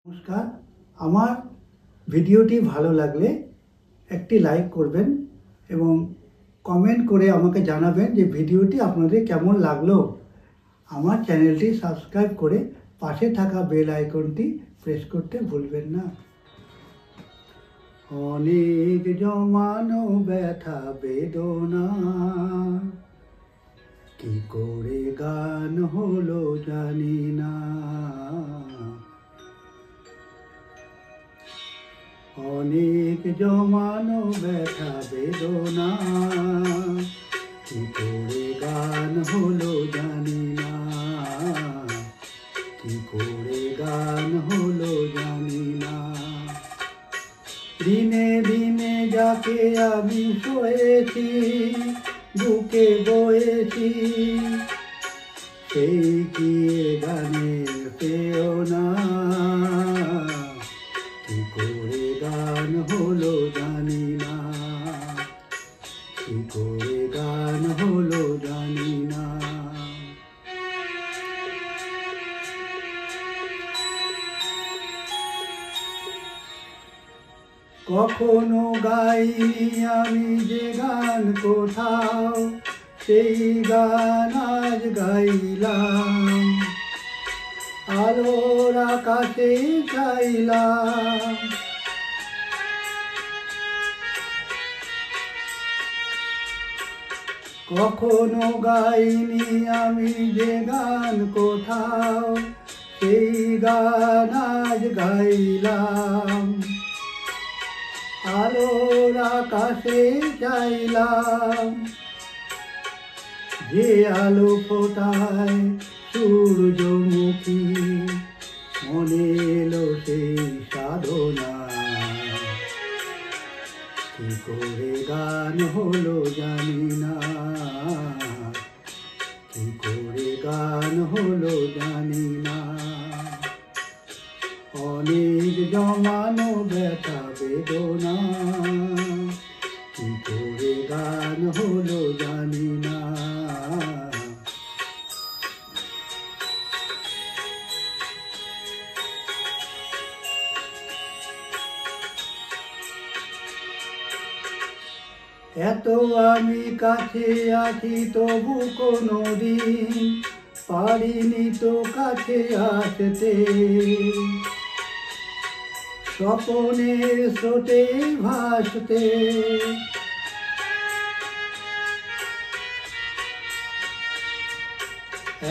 নমস্কার। আমার ভিডিওটি ভালো লাগলে একটি লাইক করবেন এবং কমেন্ট করে আমাকে জানাবেন যে ভিডিওটি আপনাদের কেমন লাগলো। আমার চ্যানেলটি সাবস্ক্রাইব করে পাশে থাকা বেল আইকনটি প্রেস করতে ভুলবেন না। অনেক জমানো ব্যথা বেদনা, কি করে গান হলো জানি না। অনেক জমানো ব্যথা বেদনা, কি করে গান হলো জানি না, কি করে গান হলো জানি না। দিনে দিনে যাকে আমি শোয়েছি, বুকে বয়েছি, সেই কি গানের প্রেরণা, কি করে গান হলো জানি না, কি করে গান হলো জানি না। কখনো গাইনি আমি যে গান কোথাও, সেই গান আজ গাইলাম। আলোর আকাশে চাইলাম, কখনো গাইনি আমি যে গান কোথাও, সেই গান আজ গাইলাম। আলোর আকাশে চাইলাম, যে আলো ফোটায় সূর্যমুখী, মনে এলো সেই সাধনা, কি করে গান হলো জানি না, কি করে গান হলো জানি না। অনেক জমানো ব্যথা বেদনা, কি করে গান হলো জানি না। এত আমি কাছে আছি তবু কোনো দিন পারিনি তো কাছে আসতে, স্বপনের স্রোতে ভাসতে।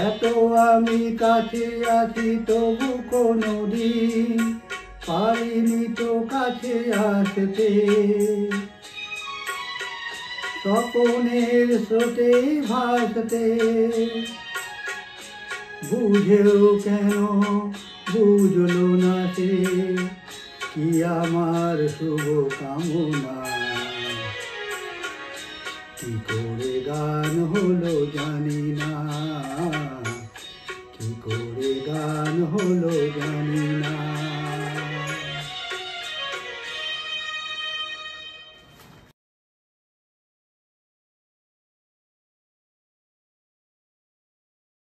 এত আমি কাছে আছি তবু কোনো দিন পারিনি তো কাছে আসতে, স্বপনের স্রোতে ভাসতে। বুঝেও কেন বুঝলো না সে, কি আমার শুভ কামনা, কি করে গান হলো জানি না, কি করে গান হলো জানি